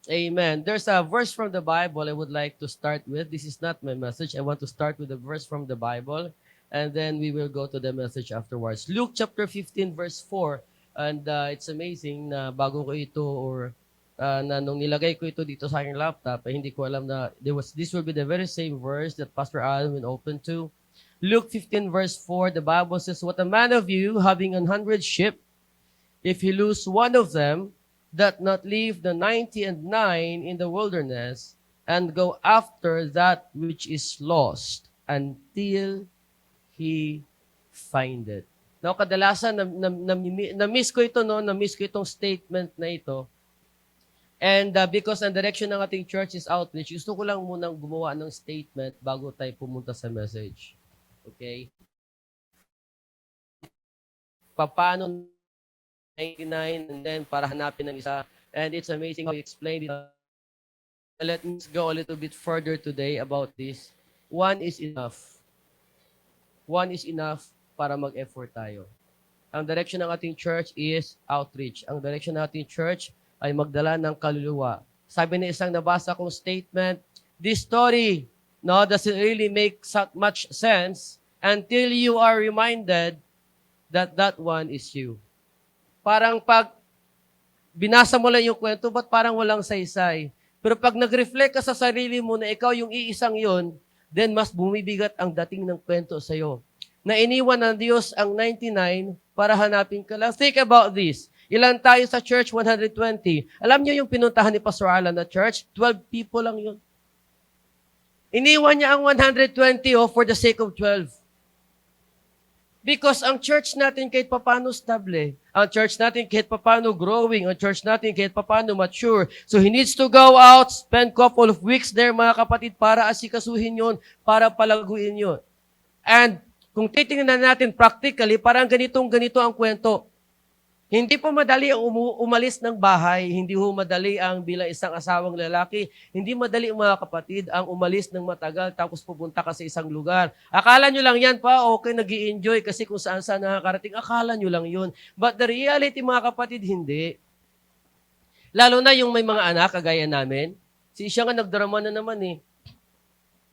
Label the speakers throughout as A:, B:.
A: Amen. There's a verse from the Bible I would like to start with. This is not my message. I want to start with a verse from the Bible, and then we will go to the message afterwards. Luke chapter 15, verse 4. And it's amazing na bago ko ito or na nung nilagay ko ito dito sa aking laptop, hindi ko alam na this will be the very same verse that Pastor Alan will open to. Luke 15, verse 4, the Bible says, "What a man of you, having 100 sheep, if he lose one of them, that not leave the 99 in the wilderness, and go after that which is lost, until he find it." Now, kadalasan, na-miss ko ito, no? Na-miss ko itong statement na ito. And because ang direction ng ating church is outreach, gusto ko lang munang gumawa ng statement bago tayo pumunta sa message. Okay? Paano 99 and then para hanapin ng isa. And it's amazing how you explained it. Let me go a little bit further today about this. One is enough. One is enough para mag-effort tayo. Ang direction ng ating church is outreach. Ang direction ng ating church ay magdala ng kaluluwa. Sabi ng isang nabasa kong statement, this story doesn't really make much sense until you are reminded that that one is you. Parang pag binasa mo lang yung kwento, ba't parang walang saysay? Pero pag nag-reflect ka sa sarili mo na ikaw yung iisang yon, then mas bumibigat ang dating ng kwento sa'yo. Na iniwan ng Diyos ang 99 para hanapin ka lang. Think about this. Ilan tayo sa church? 120. Alam niyo yung pinuntahan ni Pastor Alan na church? 12 people lang yun. Iniwan niya ang 120 for the sake of 12. Because ang church natin kahit papano stable, ang church natin kahit papano growing, ang church natin kahit papano mature. So he needs to go out, spend couple of weeks there mga kapatid para asikasuhin yon, para palaguin yon. And kung titingnan natin practically, parang ganito ang kwento. Hindi po madali ang umalis ng bahay, hindi po madali ang bilang isang asawang lalaki, hindi madali mga kapatid ang umalis ng matagal tapos pupunta ka sa isang lugar. Akala nyo lang yan pa, okay, nag-i-enjoy kasi kung saan-saan nakakarating, akala nyo lang yun. But the reality mga kapatid, hindi. Lalo na yung may mga anak, kagaya namin, siya nga nagdrama na naman eh.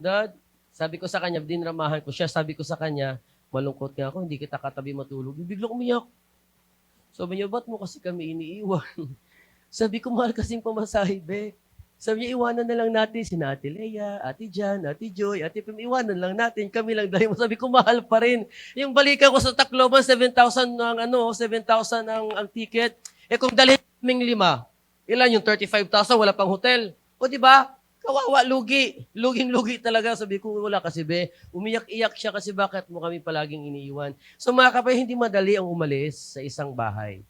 A: Dad, sabi ko sa kanya, dinramahan ko siya, sabi ko sa kanya, malungkot nga ako, hindi kita katabi matulog. Biglang umiyak. Sabi niya, ba't mo kasi kami iniiwan? Sabi ko, mahal kasing pamasahe, be. Sabi niya, iwanan na lang natin si Ate Leia, Ate Jan, Ate Joy, Ate Pim, iwanan lang natin. Kami lang dahil mo. Sabi ko, mahal pa rin. Yung balikan ko sa Tacloban, 7,000 ang ticket. Eh kung dalhin kaming 5, ilan yung 35,000, wala pang hotel. O di ba? Kawawa, lugi. Luging-lugi talaga. Sabi ko, wala kasi be. Umiyak-iyak siya kasi bakit mo kami palaging iniiwan. So mga kapatid, hindi madali ang umalis sa isang bahay.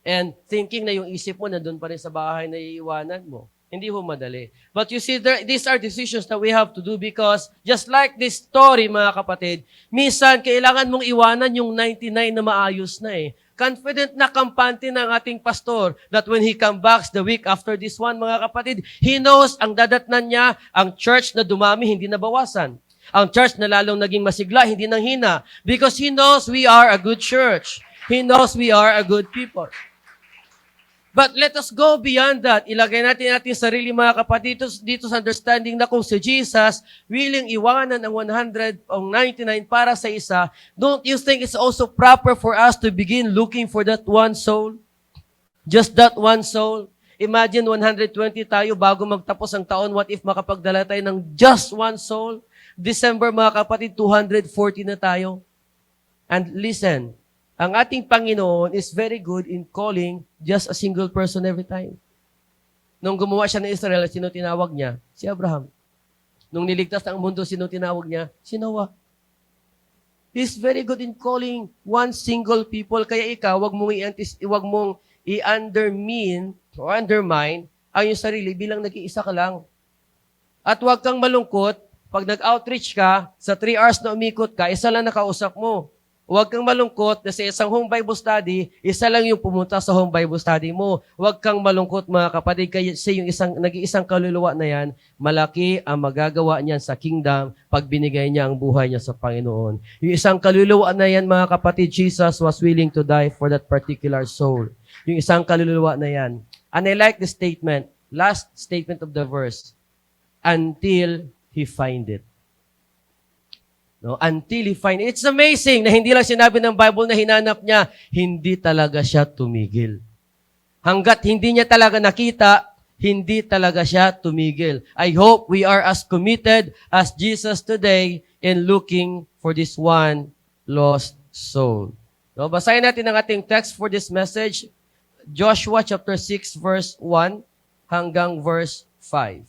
A: And thinking na yung isip mo nandun pa rin sa bahay na iiwanan mo. Hindi ho madali. But you see, these are decisions that we have to do because just like this story, mga kapatid, minsan kailangan mong iwanan yung 99 na maayos na eh. Confident na kampante ng ating pastor that when he come back the week after this one, mga kapatid, he knows ang dadatnan niya, ang church na dumami, hindi na bawasan. Ang church na lalong naging masigla, hindi nang hina. Because he knows we are a good church. He knows we are a good people. But let us go beyond that. Ilagay natin sarili mga kapatid dito sa understanding na kung si Jesus willing iwanan ang 100 o 99 para sa isa, don't you think it's also proper for us to begin looking for that one soul? Just that one soul? Imagine 120 tayo bago magtapos ang taon. What if makapagdala tayo ng just one soul? December mga kapatid, 240 na tayo. And listen, ang ating Panginoon is very good in calling just a single person every time. Nung gumawa siya ng Israel, sino tinawag niya? Si Abraham. Nung niligtas ang mundo, sino tinawag niya? Si Noah. He's very good in calling one single people. Kaya ikaw, wag mong i-undermine o undermine ang iyong sarili bilang nag-iisa ka lang. At huwag kang malungkot pag nag-outreach ka, sa 3 hours na umikot ka, isa lang nakausap mo. Huwag kang malungkot na sa isang home Bible study, isa lang yung pumunta sa home Bible study mo. Huwag kang malungkot mga kapatid, kasi yung nag-iisang kaluluwa na yan, malaki ang magagawa niyan sa kingdom pag binigay niya ang buhay niya sa Panginoon. Yung isang kaluluwa na yan mga kapatid, Jesus was willing to die for that particular soul. Yung isang kaluluwa na yan. And I like the statement, last statement of the verse, until he find it. No, until he find it. It's amazing na hindi lang sinabi ng Bible na hinanap niya, hindi talaga siya tumigil. Hanggat hindi niya talaga nakita, hindi talaga siya tumigil. I hope we are as committed as Jesus today in looking for this one lost soul. No, basahin natin ang ating text for this message, Joshua chapter 6 verse 1 hanggang verse 5.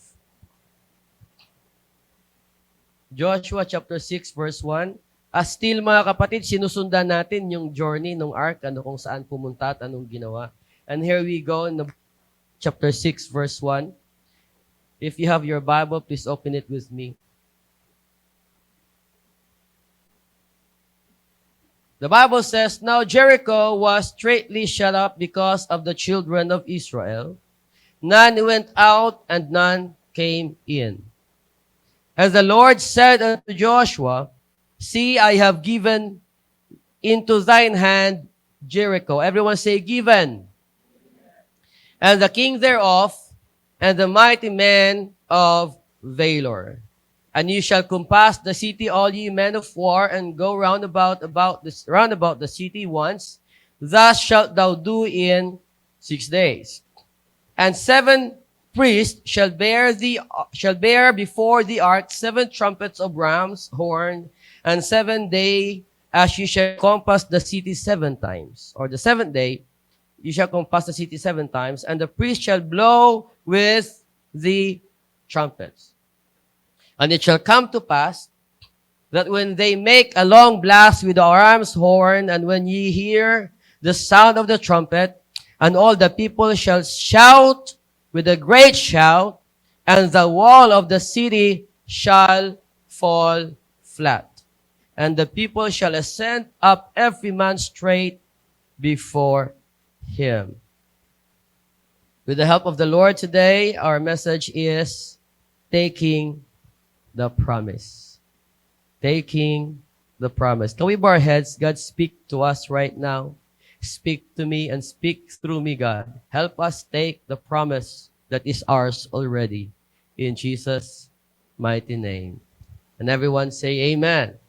A: Joshua chapter 6 verse 1. Still mga kapatid, sinusundan natin yung journey ng ark, kung saan pumunta at anong ginawa. And here we go in the chapter 6 verse 1. If you have your Bible, please open it with me. The Bible says, Now Jericho was straitly shut up because of the children of Israel. None went out and none came in. As the Lord said unto Joshua, See, I have given into thine hand Jericho. Everyone say, given. And the king thereof, and the mighty men of Valor. And you shall compass the city, all ye men of war, and go round about the city once. Thus shalt thou do in 6 days. And 7 priests shall bear before the ark 7 trumpets of ram's horn, and 7 day as you shall compass the city 7 times. Or the 7th day, you shall compass the city 7 times, and the priest shall blow with the trumpets. And it shall come to pass that when they make a long blast with the ram's horn, and when ye hear the sound of the trumpet, and all the people shall shout with a great shout, and the wall of the city shall fall flat. And the people shall ascend up every man straight before him. With the help of the Lord today, our message is taking the promise. Taking the promise. Can we bow our heads? God, speak to us right now. Speak to me and speak through me, God. Help us take the promise that is ours already. In Jesus' mighty name. And everyone say amen.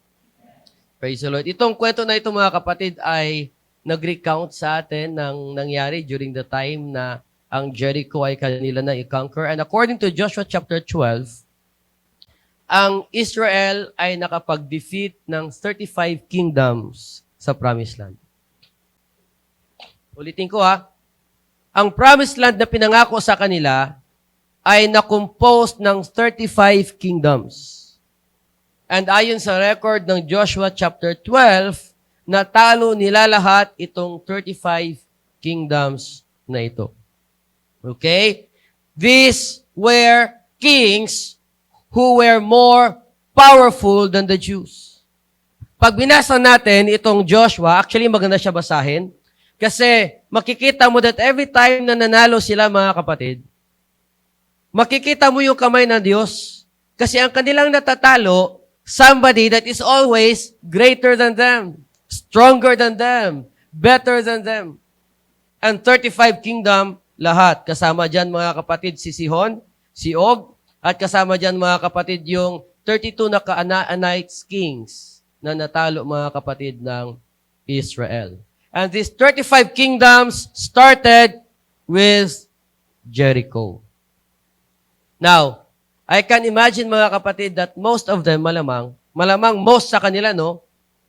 A: Praise the Lord. Itong kwento na ito mga kapatid ay nag-recount sa atin ng nangyari during the time na ang Jericho ay kanila na i-conquer. And according to Joshua chapter 12, ang Israel ay nakapag-defeat ng 35 kingdoms sa Promised Land. Ulitin ko ang Promised Land na pinangako sa kanila ay na-compose ng 35 kingdoms. And ayon sa record ng Joshua chapter 12, natalo nila lahat itong 35 kingdoms na ito. Okay? These were kings who were more powerful than the Jews. Pag binasa natin itong Joshua, actually maganda siya basahin, kasi makikita mo that every time na nanalo sila mga kapatid, makikita mo yung kamay ng Diyos. Kasi ang kanilang natatalo, somebody that is always greater than them, stronger than them, better than them. And 35 kingdom, lahat. Kasama dyan mga kapatid si Sihon, si Og, at kasama dyan mga kapatid yung 32 na Canaanite kings na natalo mga kapatid ng Israel. And these 35 kingdoms started with Jericho. Now, I can imagine mga kapatid that most of them, malamang most sa kanila,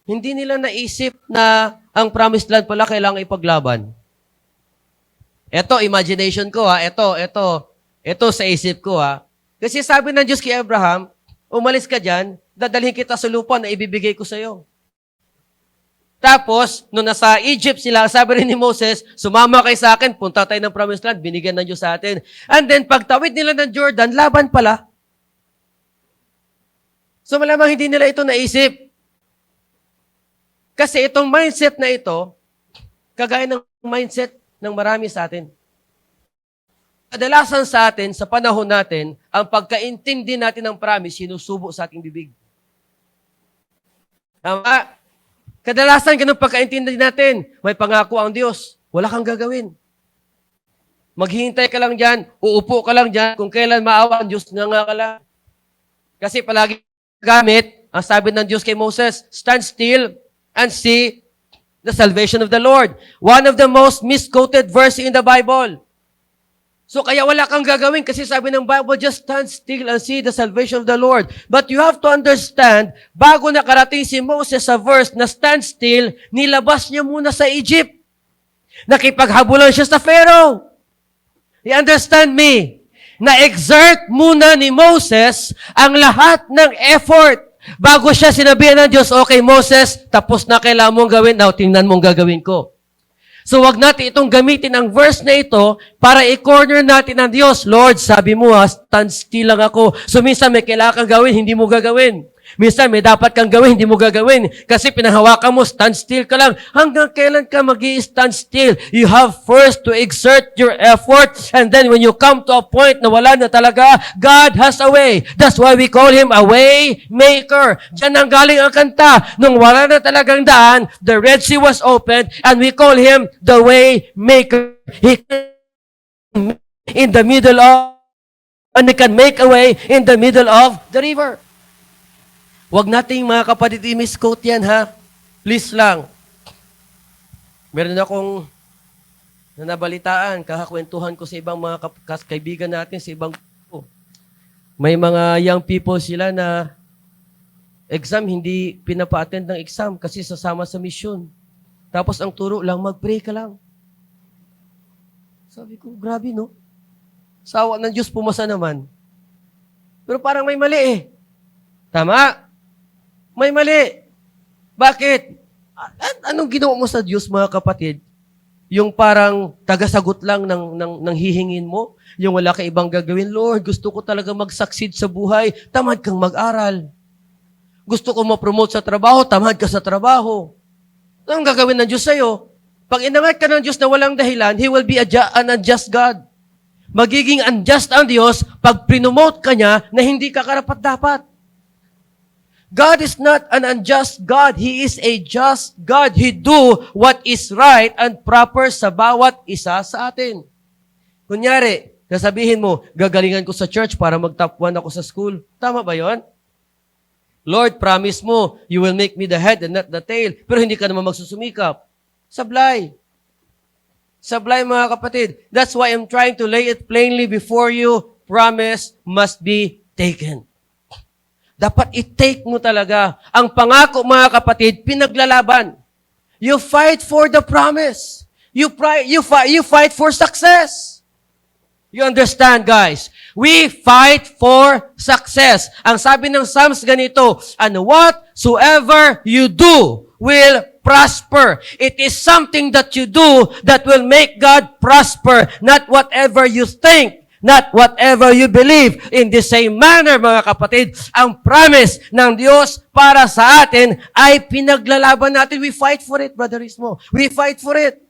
A: hindi nila naisip na ang Promised Land pala kailangang ipaglaban. Ito, imagination ko Ito sa isip ko Kasi sabi ng Diyos kay Abraham, umalis ka dyan, dadalhin kita sa lupa na ibibigay ko sa iyo. Tapos, nung nasa Egypt sila, sabi rin ni Moses, sumama kayo sa akin, punta tayo ng Promised Land, binigyan ng Diyos sa atin. And then, pagtawid nila ng Jordan, laban pala. So, malamang hindi nila ito naisip. Kasi itong mindset na ito, kagaya ng mindset ng marami sa atin. Kadalasan sa atin, sa panahon natin, ang pagkaintindi natin ng promise, sinusubo sa ating bibig. Tama? Kadalasan, ganun pagkaintindi natin, may pangako ang Diyos, wala kang gagawin. Maghihintay ka lang dyan, uupo ka lang dyan, kung kailan maawa ang Diyos, nga ka lang. Kasi palagi gamit, ang sabi ng Diyos kay Moses, stand still and see the salvation of the Lord. One of the most misquoted verse in the Bible. So kaya wala kang gagawin kasi sabi ng Bible, just stand still and see the salvation of the Lord. But you have to understand, bago nakarating si Moses sa verse na stand still, nilabas niya muna sa Egypt. Nakipaghabulan siya sa Pharaoh. You understand me? Na-exert muna ni Moses ang lahat ng effort bago siya sinabihan ng Diyos, okay Moses, tapos na kailangan mong gawin, now tingnan mong gagawin ko. So wag natin itong gamitin ang verse na ito para i-corner natin ang Diyos. Lord, sabi mo stand still lang ako. So minsan may kailangan kang gawin, hindi mo gagawin. Minsan may dapat kang gawin, hindi mo gagawin. Kasi pinahawakan mo, stand still ka lang. Hanggang kailan ka mag-i-stand still? You have first to exert your effort, and then when you come to a point na wala na talaga, God has a way. That's why we call Him a way maker. Diyan ang galing ang kanta. Nung wala na talagang daan, the Red Sea was opened, and we call Him the way maker. He in the middle of, and He can make a way in the middle of the river. Huwag nating mga kapatid i-misquote yan, ha? Please lang. Meron akong nabalitaan, kakakwentuhan ko sa ibang mga kaibigan natin, sa ibang grupo. May mga young people sila na exam, hindi pinapa-attend ng exam kasi sasama sa mission. Tapos ang turo lang, mag-pray ka lang. Sabi ko, grabe no? Sawa ng Diyos, pumasa naman. Pero parang may mali eh. Tama? May mali. Bakit? Anong ginawa mo sa Diyos, mga kapatid? Yung parang tagasagot lang ng hihingin mo? Yung wala ka ibang gagawin? Lord, gusto ko talaga mag-succeed sa buhay. Tamad kang mag-aral. Gusto ko ma-promote sa trabaho. Tamad ka sa trabaho. Anong gagawin ng Diyos sa'yo? Pag inangat ka ng Diyos na walang dahilan, He will be an unjust God. Magiging unjust ang Diyos pag prinomote ka niya na hindi ka karapat-dapat. God is not an unjust God. He is a just God. He do what is right and proper sa bawat isa sa atin. Kunyari, sasabihin mo, gagalingan ko sa church para mag-top 1 ako sa school. Tama ba yon? Lord, promise mo, you will make me the head and not the tail. Pero hindi ka naman magsusumikap. Sablay. Sablay, mga kapatid. That's why I'm trying to lay it plainly before you. Promise must be taken. Dapat i-take mo talaga. Ang pangako, mga kapatid, pinaglalaban. You fight for the promise. You fight for success. You understand, guys? We fight for success. Ang sabi ng Psalms ganito, and whatsoever you do will prosper. It is something that you do that will make God prosper, not whatever you think. Not whatever you believe. In the same manner, mga kapatid, ang promise ng Diyos para sa atin ay pinaglalaban natin. We fight for it, Brother Ismo. We fight for it.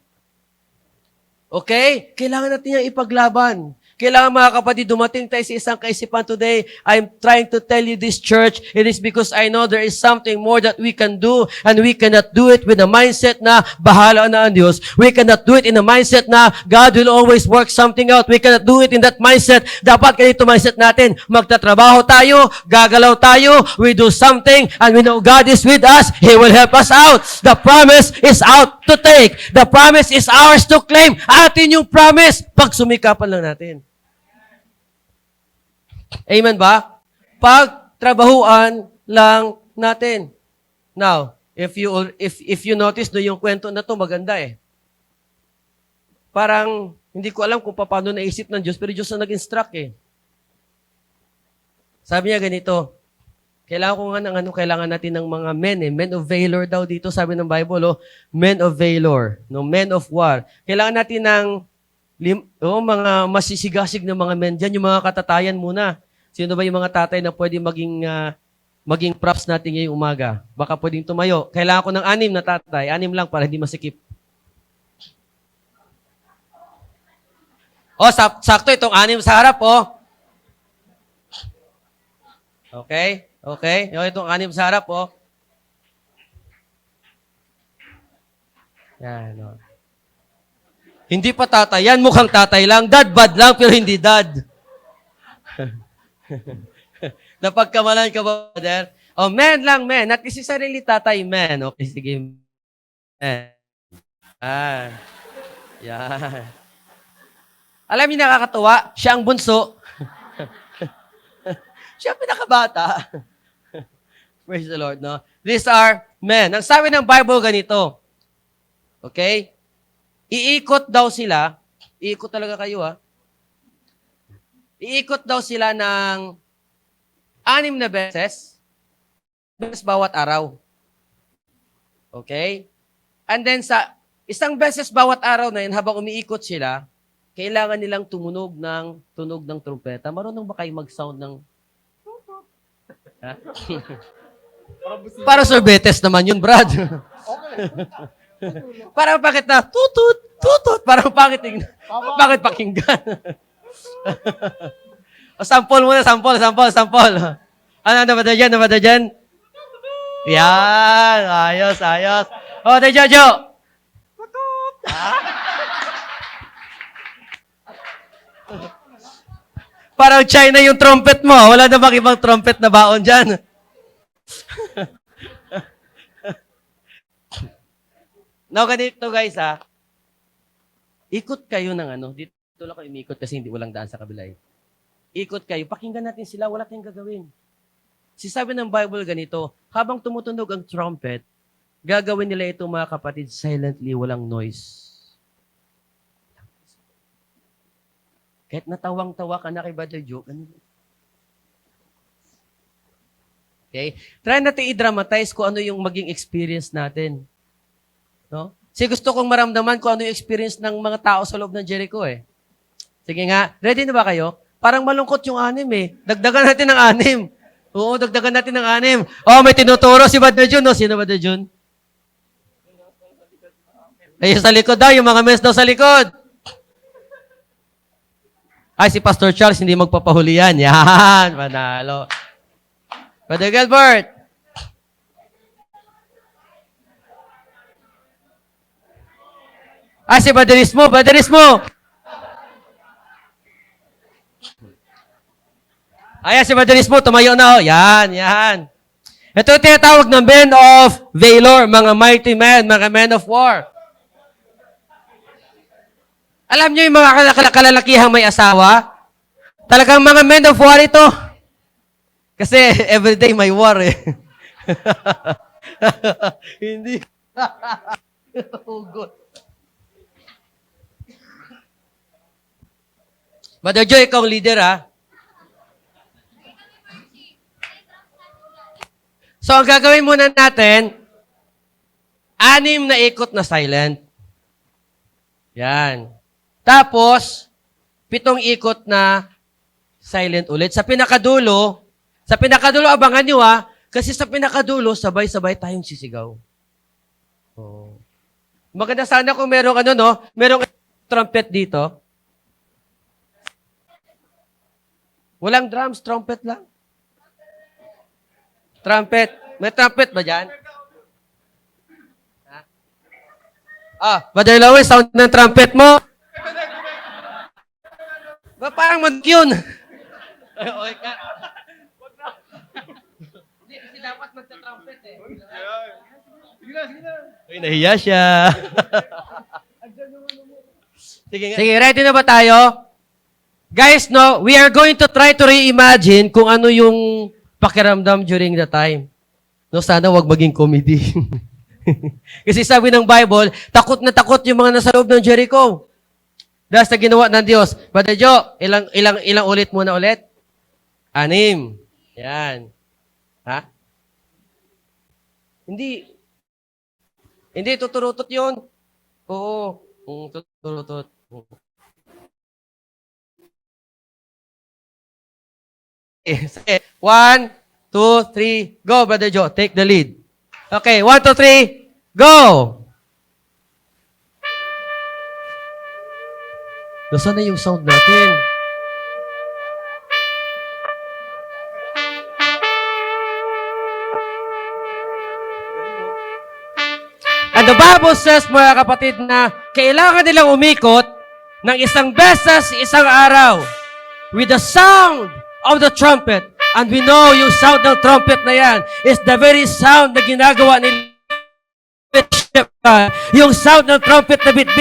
A: Okay? Kailangan natin yung ipaglaban. Kailangan, mga kapatid, dumating tayo sa isang kaisipan today. I'm trying to tell you this, church, it is because I know there is something more that we can do, and we cannot do it with a mindset na bahala na ang Diyos. We cannot do it in a mindset na God will always work something out. We cannot do it in that mindset. Dapat ganito mindset natin. Magtatrabaho tayo, gagalaw tayo, we do something, and we know God is with us. He will help us out. The promise is out to take. The promise is ours to claim. Atin yung promise. Pag sumikapan lang natin. Amen ba? Pagtrabahuan lang natin. Now, if you notice no yung kwento na to maganda eh. Parang hindi ko alam kung paano naisip ng Diyos, pero Diyos na nag-instruct eh. Sabi niya ganito, kailangan natin ng mga men of valor daw dito, sabi ng Bible, men of valor, no, men of war. Kailangan natin ng mga masisigasig na mga men dyan, yung mga katatayan muna. Sino ba yung mga tatay na pwede maging props natin ngayong umaga? Baka pwedeng tumayo. Kailangan ko ng 6 na tatay. 6 lang para hindi masikip. Sakto itong 6 sa harap, Okay? Itong 6 sa harap, Yan, Hindi pa tatay yan, mukhang tatay lang. Dad, bad lang, pero hindi dad. Napagkamalan ka ba, brother? Oh, men lang, men. At si sarili tatay, men. Okay, sige, men. Ah, yan. Alam niyo nakakatuwa, siya ang bunso. Siya ang pinakabata. Praise the Lord, no? These are men. Ang sabi ng Bible ganito, okay? Iikot daw sila, iikot talaga kayo, iikot daw sila ng 6 na beses bawat araw. Okay? And then sa isang beses bawat araw na yun, habang umiikot sila, kailangan nilang tunog ng trumpeta. Marunong ba kayo mag-sound ng... Ha? Para sorbetes naman yun, Brad. Parang bakit na, tutut, tutut. Parang bakit pakinggan? O, sample muna, sample. Ano ba dyan? Yan, ayos. O, tayo, Jojo. Parang China yung trumpet mo. Wala na bang ibang trumpet na baon dyan? Now, ganito guys ikot kayo ng dito lang kayo umikot kasi hindi walang daan sa kabila. Ikot kayo, pakinggan natin sila, wala tayong gagawin. Sabi ng Bible ganito, habang tumutunog ang trumpet, gagawin nila ito mga kapatid silently, walang noise. Kahit natawang-tawa ka na kay Brother Joe, okay? Try natin i-dramatize kung ano yung maging experience natin. No? Kasi gusto kong maramdaman kung ano yung experience ng mga tao sa loob ng Jericho Sige nga, ready na ba kayo? Parang malungkot yung 6 Dagdagan natin ng 6. Oo, dagdagan natin ng 6. Oh, may tinuturo si Brother Jun, no? Sino Brother Jun? Ay, sa likod daw, yung mga mes daw sa likod. Ay, si Pastor Charles, hindi magpapahuli yan. Yan, manalo. Brother Gilbert. Ay, si Brother Ismo. Ay, si Brother Ismo, tumayo na. Yan. Ito yung tinatawag ng men of valor, mga mighty men, mga men of war. Alam niyo yung mga kalalakihang may asawa? Talagang mga men of war ito. Kasi everyday may war Hindi. Hugot. Brother Joe, ikaw ang leader So, ang gagawin muna natin, 6 na ikot na silent. Yan. Tapos, 7 ikot na silent ulit. Sa pinakadulo, abangan nyo kasi sa pinakadulo, sabay-sabay tayong sisigaw. Oh. Maganda sana kung merong merong trumpet dito. Walang drums, trumpet lang. Trumpet. May trumpet ba dyan? Brother Lois, sound ng trumpet mo. Ba, parang mag-yun. Okay ka. Hindi, kasi dapat magta-trumpet Sige na. Uy, nahiya siya. Sige, ready na ba tayo? Guys, we are going to try to reimagine kung ano yung pakiramdam during the time. Sana wag maging comedy. Kasi sabi ng Bible, takot na takot yung mga nasa loob ng Jericho. Dahil sa ginawa ng Diyos. Brother Joe, ilang ulit muna ulit? 6. Yan. Hindi, tuturutot yun. Oo. Tuturutot. Sige. 1, 2, 3, go, Brother Joe. Take the lead. Okay, 1, 2, 3, go! Nasaan na yung sound natin? And the Bible says, mga kapatid, na kailangan nilang umikot ng isang beses, isang araw with the sound of the trumpet. And we know yung sound ng trumpet na yan is the very sound na ginagawa nila. Yung sound ng trumpet na bit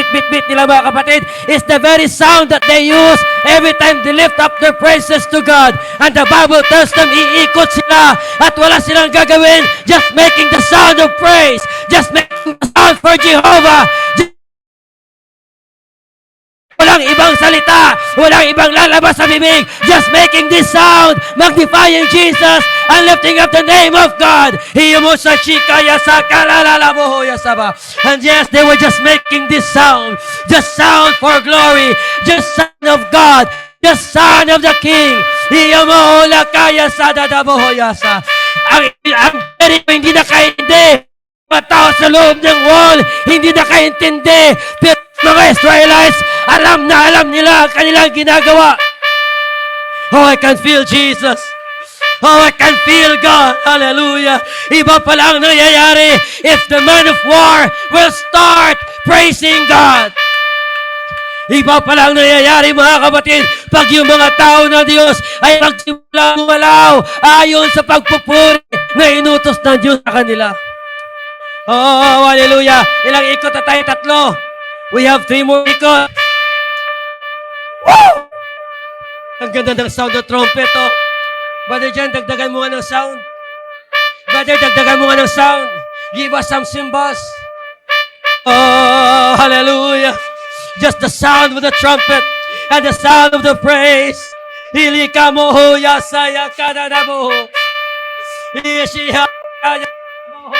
A: nila, mga kapatid, is the very sound that they use every time they lift up their praises to God. And the Bible tells them, iikot sila at wala silang gagawin, just making the sound of praise, just making the sound for Jehovah. Walang ibang salita, walang ibang lalabas sa bibig, just making this sound, magnifying Jesus, and lifting up the name of God. And yes, they were just making this sound, just sound for glory, just sound of God, just sound of the King. Ang hindi nakaintindi, matao sa loob ng wall, hindi nakaintindi, pero mga Israelites, alam nila ang kanilang ginagawa. Oh, I can feel Jesus. Oh, I can feel God. Hallelujah. Iba pala ang nangyayari if the man of war will start praising God. Iba pala ang nangyayari, mga kapatid, pag yung mga tao ng Diyos ay magsimula gumalaw ayon sa pagpupuri na inutos ng Diyos sa kanila. Oh, hallelujah. Ilang ikot na tayo? 3. We have 3 more ikot. Woo! Ang ganda ng sound ng trumpet, oh. Brother Jan, dagdagan mo nga ng sound. Brother, dagdagan mo nga ng sound. Give us some cymbals. Oh, hallelujah. Just the sound of the trumpet and the sound of the praise. Hilika mo ho, yasaya kadada mo ho. Ishiha kaya mo ho.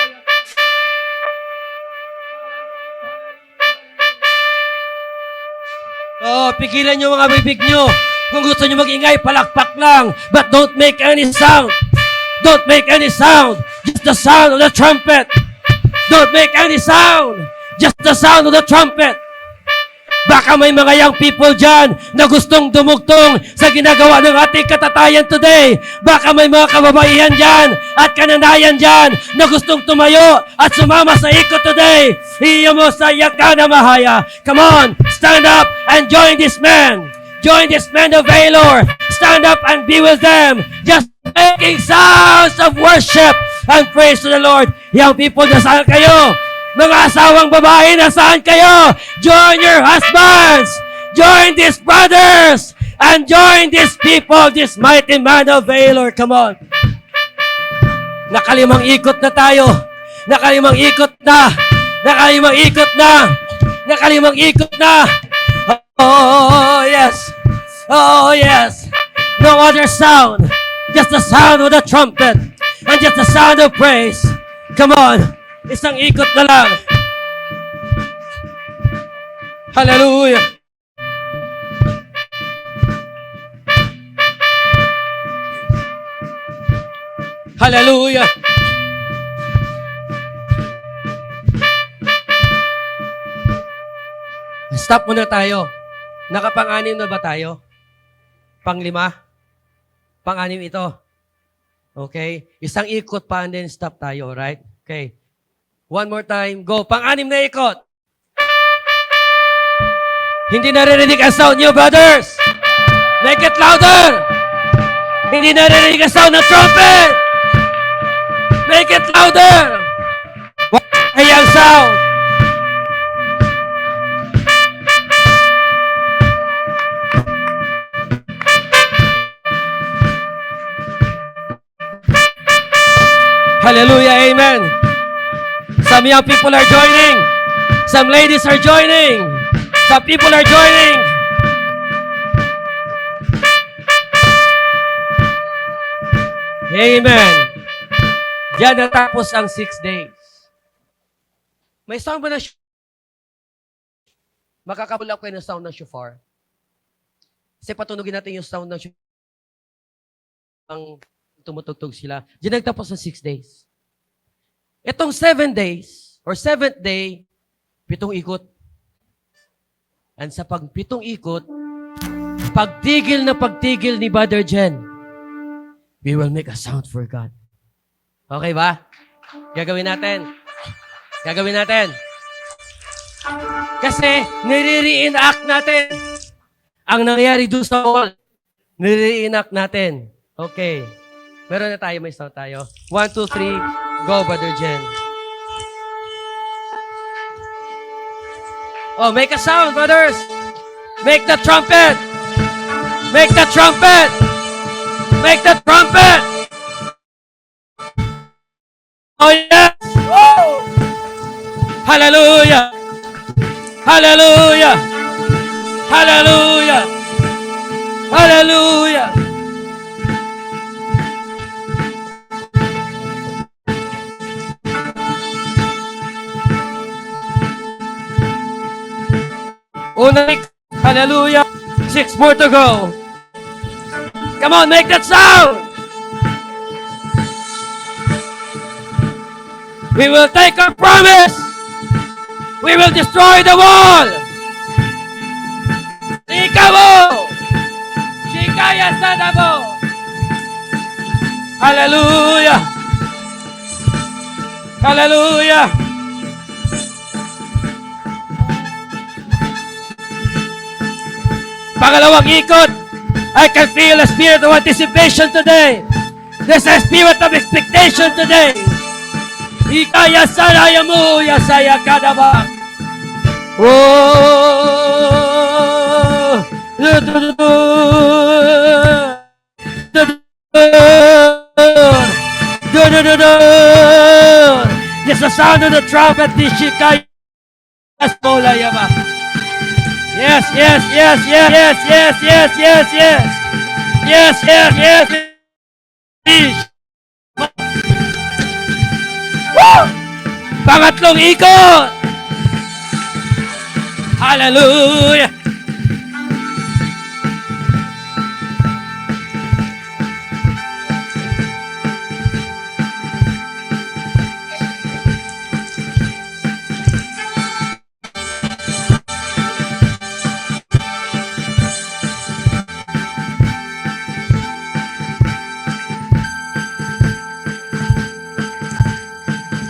A: Oh, pigilan nyo mga bibig nyo. Kung gusto nyo mag-ingay, palakpak lang. But don't make any sound. Don't make any sound. Just the sound of the trumpet. Don't make any sound. Just the sound of the trumpet. Baka may mga young people dyan na gustong dumugtong sa ginagawa ng ating katatayan today. Baka may mga kababaihan dyan at kananayan dyan na gustong tumayo at sumama sa ikot today. Hiya mo sa yakana mahaya. Come on, stand up and join this man. Join this man of Valor. Stand up and be with them. Just making sounds of worship and praise to the Lord. Young people, nasaan kayo? Mga asawang babae, nasaan kayo? Join your husbands. Join these brothers. And join these people, this mighty man of Valor. Come on. Nakalimang ikot na tayo. Nakalimang ikot na. Nakalimang ikot na. Nakalimang ikot na. Oh, yes. Oh, yes. No other sound. Just the sound of the trumpet. And just the sound of praise. Come on. Isang ikot na lang. Hallelujah. Hallelujah. Stop muna tayo. Nakapang-anim na ba tayo? Pang-5? Pang-6 ito. Okay? Isang ikot pa and then stop tayo, right? Okay. One more time. Go. Pang-6 na ikot. Hindi naririnig ang sound niyo, brothers. Make it louder. Hindi naririnig ang sound ng trumpet. Make it louder. Ay ang sound. Hallelujah. Amen. Some young people are joining. Some ladies are joining. Some people are joining. Amen. Diyan natapos ang 6 days. May sound ba na makakabula ko ng sound ng shofar? Kasi patunugin natin yung sound ng shofar. Ang tumutugtog sila. Diyan nagtapos ang 6 days. Itong 7 days, or 7th day, 7 ikot. And sa 7 ikot, pagtigil na pagtigil ni Brother Jen, we will make a sound for God. Okay ba? Gagawin natin. Gagawin natin. Kasi nire-reenact natin ang nangyari doon sa wall. Nire-reenact natin. Okay. Meron na tayo, may sound tayo. 1, 2, 3. Go, Brother Jen. Oh, make a sound, brothers. Make the trumpet. Make the trumpet. Make the trumpet. Oh, yes. Woo! Hallelujah. Hallelujah. Hallelujah. Hallelujah. Hallelujah. 6 more to go. Come on, make that sound. We will take our promise. We will destroy the wall. Ikabo. Shikaya Sadabo. Hallelujah. Hallelujah. Pangalawang ikot. I can feel a spirit of anticipation today. There's a spirit of expectation today. Ikaya saraya mo, yasaya kadaba. Oh, there's the sound of the trumpet. Shikaya Spolayama. Yes, yes, yes, yes, yes, yes, yes, yes, yes. Yes, yes, yes. Woo! Pangatlong ikot. Hallelujah.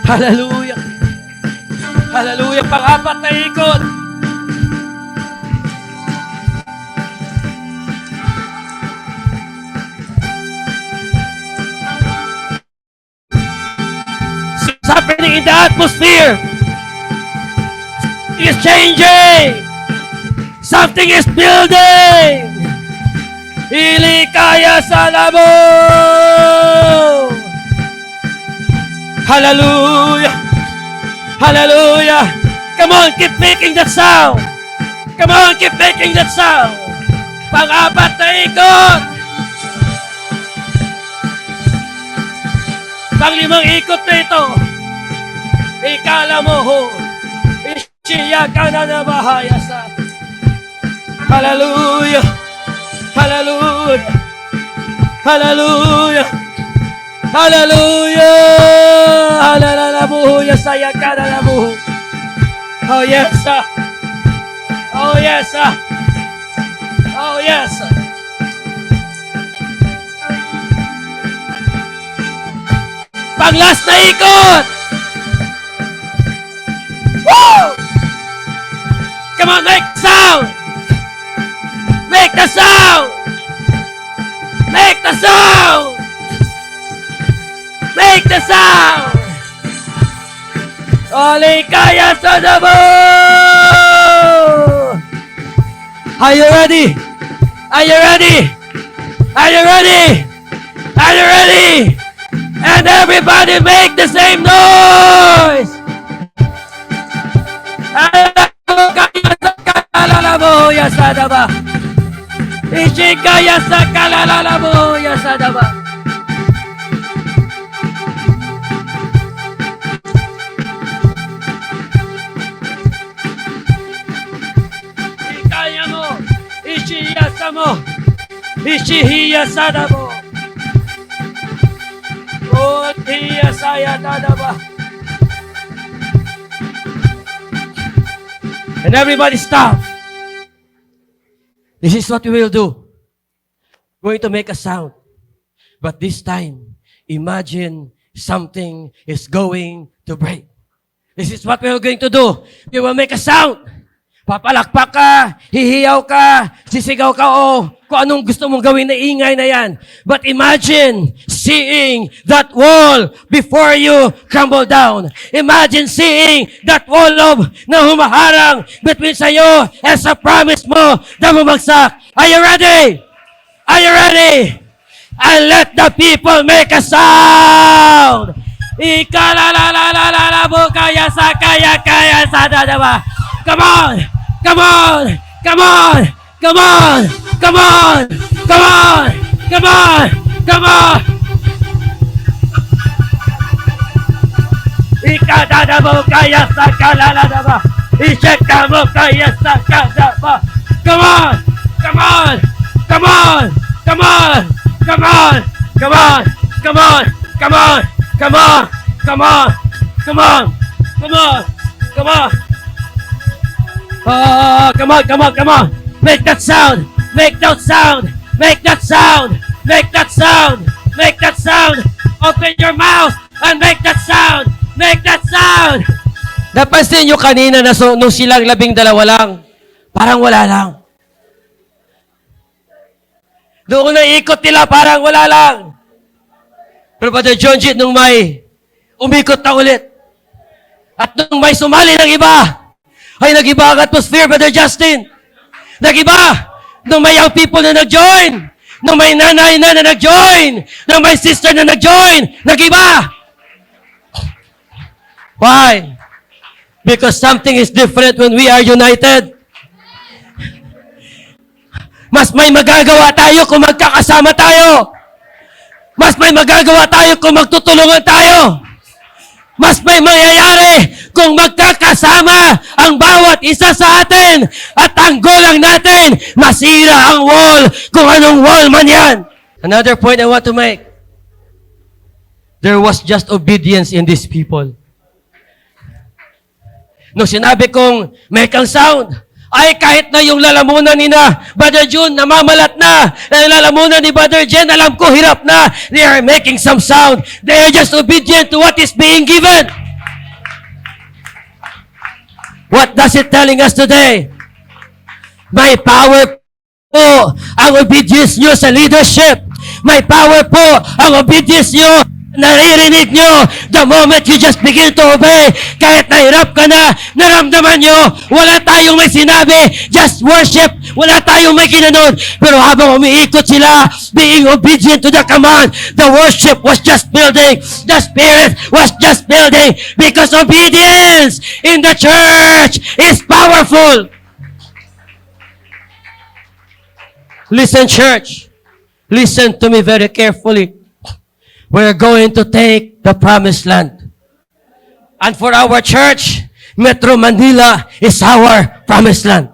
A: Hallelujah. Hallelujah. Pang-apat na ikot. It's happening in the atmosphere. It's changing. Something is building. Ilikaya sa labo. Hallelujah. Hallelujah. Come on, keep making that sound. Come on, keep making that sound. Pang-apat na ikot. Pang-limang ikot na ito. Ikala mo ho. Ishiya ka na na bahaya sa. Hallelujah. Hallelujah. Hallelujah. Hallelujah! Hallelujah! Saya ka na na mo. Oh yes, sir. Oh yes, sir. Oh yes, sir. Pang-last na ikot! Woo! Come on, make sound! Make the sound! Make the sound! Make the sound! Olikaya sa dabo! Are you ready? Are you ready? Are you ready? Are you ready? And everybody make the same noise! Olikaya sa kalalabo yasadaba! Ishikaya sa kalalabo yasadaba! Mo, Ishihiya Sadabo, Otiya Saya Dadaba. And everybody stop. This is what we will do. Going to make a sound. But this time, imagine something is going to break. This is what we're going to do. We will make a sound. Papalakpak ka, hihiyaw ka, sisigaw ka, o kung anong gusto mong gawin na ingay na yan. But imagine seeing that wall before you crumble down. Imagine seeing that wall of na humaharang between sa'yo and sa promise mo na bumagsak. Are you ready? Are you ready? And let the people make a sound. Ika-la-la-la-la-la-la-bu-kaya sa kaya-kaya sa dadaba. Come on! Come on! Come on! Come on! Come on! Come on! Come on! Come on! Ikadadabo kaya sa kalaladaba. Isyekamo kaya sa kadaba. Come on! Come on! Come on! Come on! Come on! Come on! Come on! Come on! Come on! Come on! Come on! Come on! Come on! Oh, come on, come on, come on. Make that sound. Make that sound. Make that sound. Make that sound. Make that sound. Open your mouth and make that sound. Make that sound. Napansin nyo kanina na nung silang 12 lang, parang wala lang. Doon na ikot nila, parang wala lang. Pero Brother John Jit, nung may umikot na ulit, at nung may sumali ng iba, ay nag-iba ang atmosphere, Brother Justin. Nag-iba. Nung may young people na nag-join. Nung may nanay na nag-join. Nung may sister na nag-join. Nag-iba. Why? Because something is different when we are united. Mas may magagawa tayo kung magkakasama tayo. Mas may magagawa tayo kung magtutulungan tayo. Mas may mangyayari kung magkakasama ang bawat isa sa atin at tanggulang natin, masira ang wall kung anong wall man yan. Another point I want to make. There was just obedience in these people. Nung sinabi kong make ang sound, ay kahit na yung lalamunan ni na Brother June namamalat na, ang lalamunan ni Brother Jen, alam ko hirap na, they are making some sound. They are just obedient to what is being given. What does it telling us today? May power po ang obedience nyo sa leadership. May power po ang obedience nyo. Naririnig nyo, the moment you just begin to obey, kahit nahirap ka na, naramdaman nyo, wala tayong may sinabi, just worship, wala tayong may ginanon. Pero habang umiikot sila, being obedient to the command, the worship was just building, the spirit was just building, because obedience in the church is powerful. Listen, church, listen to me very carefully. We're going to take the promised land. And for our church, Metro Manila is our promised land.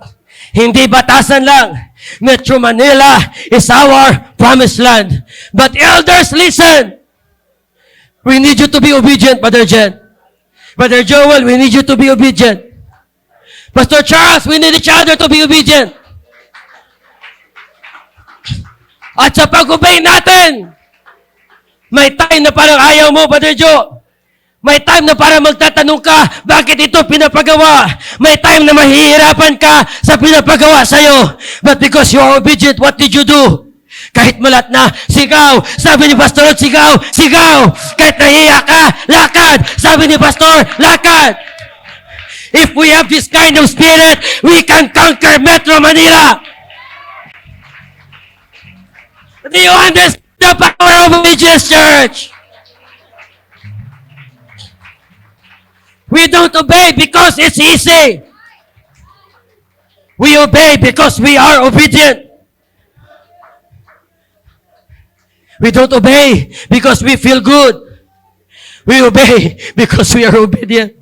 A: Hindi batasan lang. Metro Manila is our promised land. But elders, listen. We need you to be obedient, Brother Jen. Brother Joel, we need you to be obedient. Pastor Charles, we need each other to be obedient. At sa pag-obey natin, may time na parang ayaw mo, Brother Joe. May time na parang magtatanong ka, bakit ito pinapagawa? May time na mahihirapan ka sa pinapagawa sa'yo. But because you are obedient, what did you do? Kahit malat na, sigaw. Sabi ni Pastor, sigaw, sigaw. Kahit nahiya ka, lakad. Sabi ni Pastor, lakad. If we have this kind of spirit, we can conquer Metro Manila. Do you understand the power of obedience, church? We don't obey because it's easy. We obey because we are obedient. We don't obey because we feel good. We obey because we are obedient.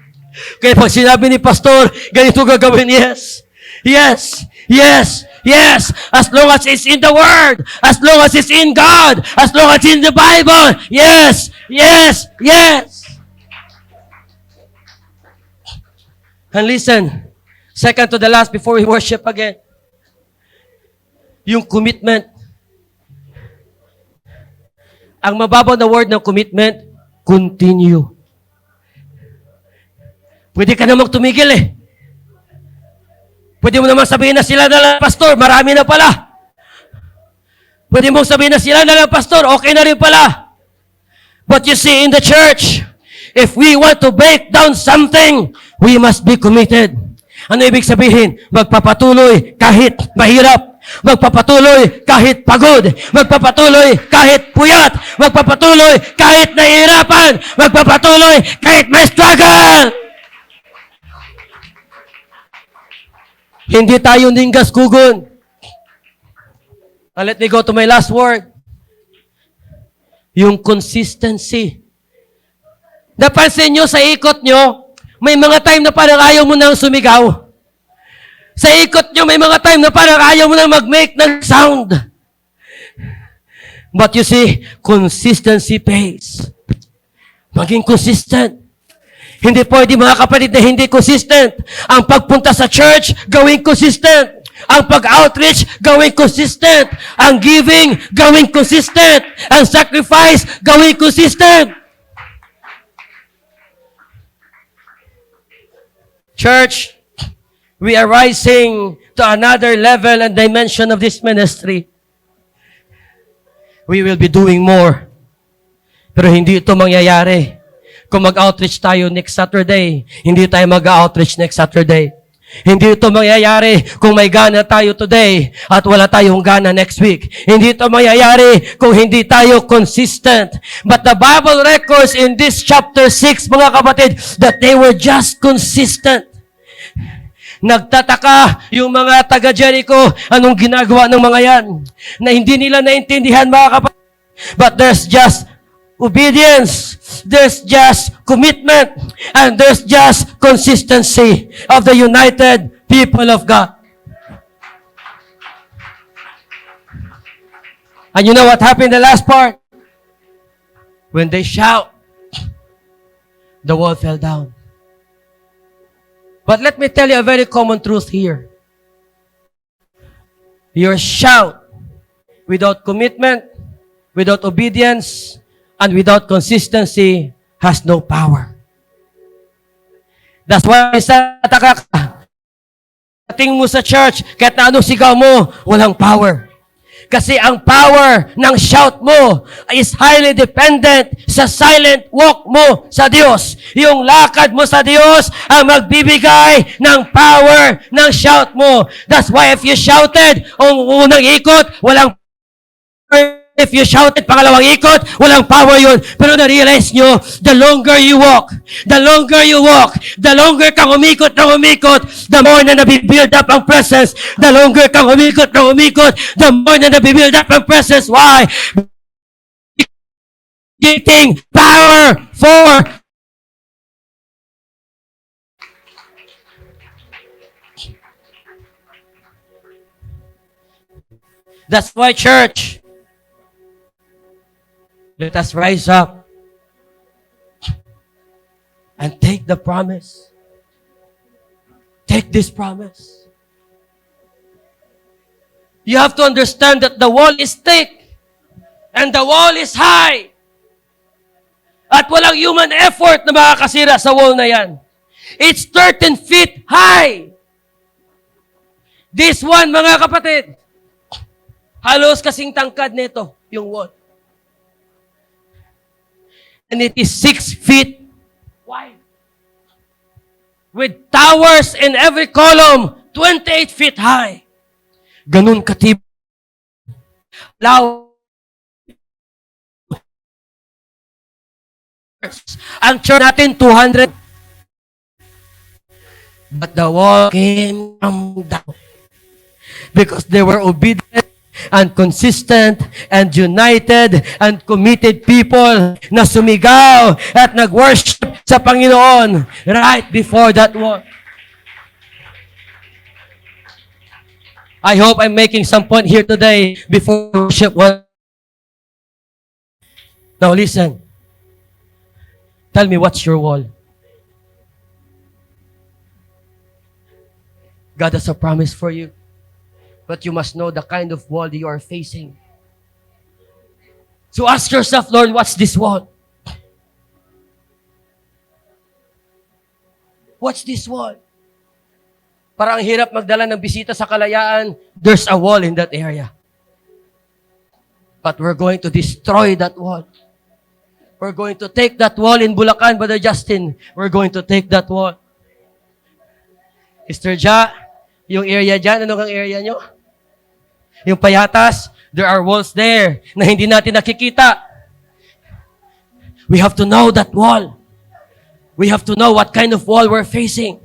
A: Kaya pag sinabi ni Pastor, ganito gagawin, yes. Yes. Yes. Yes, as long as it's in the Word, as long as it's in God, as long as it's in the Bible. Yes, yes, yes. And listen, second to the last before we worship again. Yung commitment. Ang mababaw na word ng commitment, continue. Pwede ka namang tumigil eh. Pwede mo naman sabihin na sila na lang, pastor, marami na pala. Pwede mong sabihin na sila na lang, pastor, okay na rin pala. But you see, in the church, if we want to break down something, we must be committed. Ano ibig sabihin? Magpapatuloy kahit mahirap. Magpapatuloy kahit pagod. Magpapatuloy kahit puyat. Magpapatuloy kahit nahihirapan. Magpapatuloy kahit may struggle. Hindi tayo ninggas kugon. And let me go to my last word. Yung consistency. Napansin nyo sa ikot nyo, may mga time na parang ayaw mo nang sumigaw. Sa ikot nyo, may mga time na parang ayaw mo nang mag-make ng sound. But you see, consistency pays. Maging consistent. Hindi pwede mga kapatid na hindi consistent. Ang pagpunta sa church, gawing consistent. Ang pag-outreach, gawing consistent. Ang giving, gawing consistent. Ang sacrifice, gawing consistent. Church, we are rising to another level and dimension of this ministry. We will be doing more. Pero hindi ito mangyayari. Kung mag-outreach tayo next Saturday, hindi tayo mag-outreach next Saturday. Hindi ito mangyayari kung may gana tayo today at wala tayong gana next week. Hindi ito mangyayari kung hindi tayo consistent. But the Bible records in this chapter 6, mga kapatid, that they were just consistent. Nagtataka yung mga taga-Jericho, anong ginagawa ng mga yan? Na hindi nila naintindihan, mga kapatid. But there's just obedience, there's just commitment, and there's just consistency of the united people of God. And you know what happened in the last part? When they shout, the wall fell down. But let me tell you a very common truth here. Your shout without commitment, without obedience, and without consistency has no power. That's why sa taka ka, tingin mo sa church, kahit na anong sigaw mo, walang power. Kasi ang power ng shout mo is highly dependent sa silent walk mo sa Diyos. Yung lakad mo sa Diyos ang magbibigay ng power ng shout mo. That's why if you shouted ang unang ikot, walang power. If you shouted pangalawang ikot, walang power yun. Pero na-realize nyo, the longer you walk, the longer kang umikot, the more na nabibuild up ang presence. The longer kang umikot, the more na nabibuild up ang presence. Why? Getting power for That's why, church, let us rise up and take the promise. Take this promise. You have to understand that the wall is thick and the wall is high. At walang human effort na makakasira sa wall na yan. It's 13 feet high. This one, mga kapatid, halos kasing tangkad nito, yung wall. And it is 6 feet wide. With towers in every column, 28 feet high. Ganun katibay. Ang church natin, 200. But the wall came down. Because they were obedient and consistent and united and committed people na sumigaw at nag-worship sa Panginoon right before that wall. I hope I'm making some point here today before worship. Now listen. Tell me, what's your wall? God has a promise for you. But you must know the kind of wall you are facing. So ask yourself, Lord, what's this wall? What's this wall? Parang ang hirap magdala ng bisita sa Kalayaan. There's a wall in that area. But we're going to destroy that wall. We're going to take that wall in Bulacan, Brother Justin. We're going to take that wall. Mr. Ja, yung area dyan, ano ang area nyo? Yung Payatas, there are walls there na hindi natin nakikita. We have to know that wall. We have to know what kind of wall we're facing.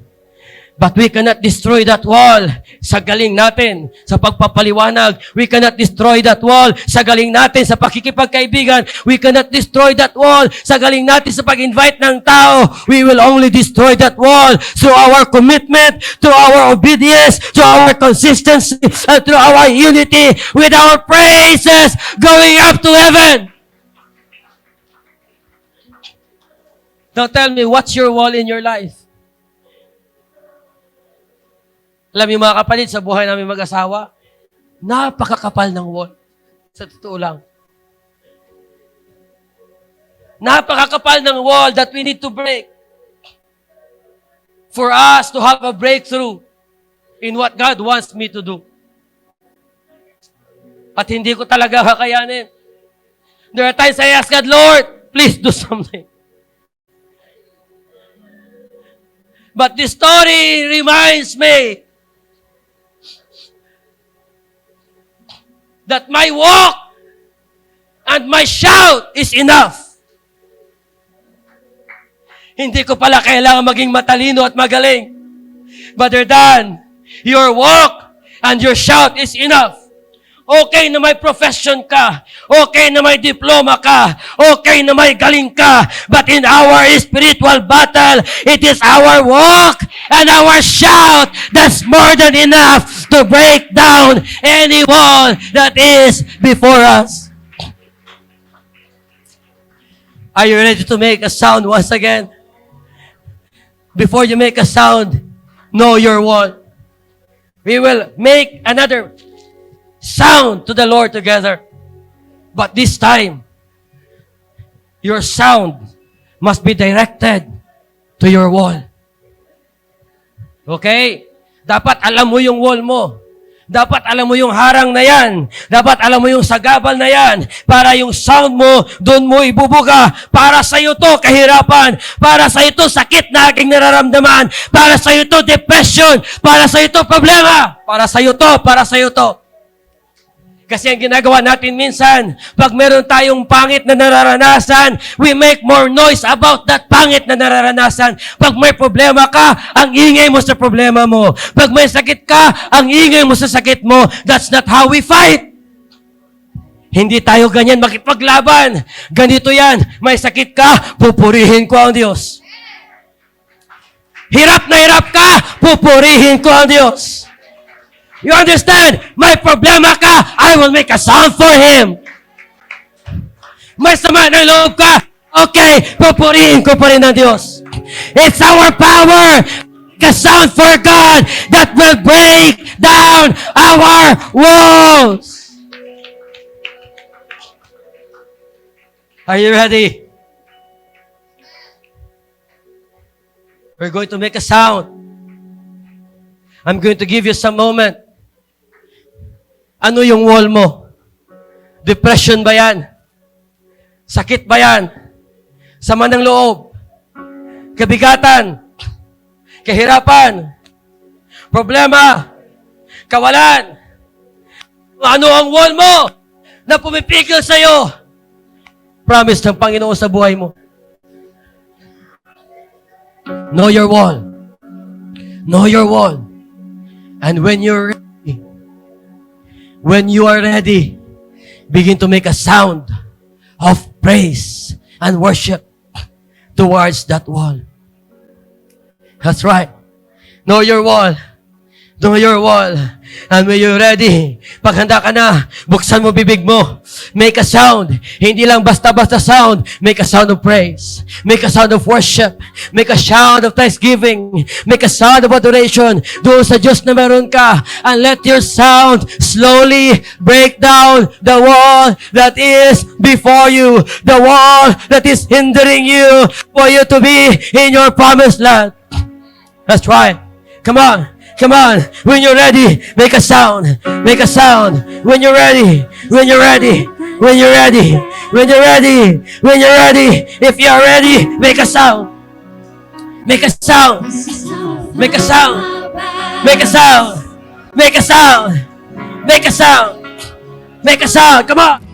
A: But we cannot destroy that wall sa galing natin, sa pagpapaliwanag. We cannot destroy that wall sa galing natin, sa pakikipagkaibigan. We cannot destroy that wall sa galing natin sa pag-invite ng tao. We will only destroy that wall through our commitment, to our obedience, to our consistency, and through our unity with our praises going up to heaven. Now tell me, what's your wall in your life? Alam niyo mga kapatid, sa buhay namin mag-asawa, napakakapal ng wall. Sa totoo lang. Napakakapal ng wall that we need to break for us to have a breakthrough in what God wants me to do. At hindi ko talaga kakayanin. There are times I ask God, Lord, please do something. But this story reminds me that my walk and my shout is enough. Hindi ko pala kailangan maging matalino at magaling. Rather than your walk and your shout is enough. Okay na may profession ka. Okay na may diploma ka. Okay na may galing ka. But in our spiritual battle, it is our walk and our shout that's more than enough to break down any wall that is before us. Are you ready to make a sound once again? Before you make a sound, know your wall. We will make another sound to the Lord together. But this time, your sound must be directed to your wall. Okay? Dapat alam mo yung wall mo. Dapat alam mo yung harang na yan. Dapat alam mo yung sagabal na yan. Para yung sound mo, doon mo ibubuga. Para sa iyo to kahirapan. Para sa iyo to sakit na aking nararamdaman. Para sa iyo to depression. Para sa iyo to problema. Para sa iyo to, para sa iyo to. Kasi ang ginagawa natin minsan, pag meron tayong pangit na nararanasan, we make more noise about that pangit na nararanasan. Pag may problema ka, ang ingay mo sa problema mo. Pag may sakit ka, ang ingay mo sa sakit mo. That's not how we fight. Hindi tayo ganyan makipaglaban. Ganito yan, may sakit ka, pupurihin ko ang Diyos. Hirap na hirap ka, pupurihin ko ang Diyos. You understand? May problema ka, I will make a sound for Him. May sama ng loob ka, okay, pupurihin ko pa rin ang Diyos. It's our power, make a sound for God that will break down our walls. Are you ready? We're going to make a sound. I'm going to give you some moment. Ano yung wall mo? Depression ba yan? Sakit ba yan? Sama ng loob? Kabigatan? Kahirapan? Problema? Kawalan? Ano ang wall mo na pumipigil sa'yo? Promise ng Panginoon sa buhay mo. Know your wall. Know your wall. And when you are ready, begin to make a sound of praise and worship towards that wall. That's right. Know your wall. Know your wall. And when you're ready, paghanda ka na, buksan mo bibig mo. Make a sound. Hindi lang basta-basta sound. Make a sound of praise. Make a sound of worship. Make a sound of thanksgiving. Make a sound of adoration. Doon sa Diyos na meron ka. And let your sound slowly break down the wall that is before you. The wall that is hindering you for you to be in your promised land. That's right. Come on. Come on. When you're ready, make a sound. Make a sound. When you're ready. When you're ready. When you're ready. When you're ready. When you're ready. If you're ready, make a sound. Make a sound. Make a sound. Make a sound. Make a sound. Make a sound. Make a sound. Come on.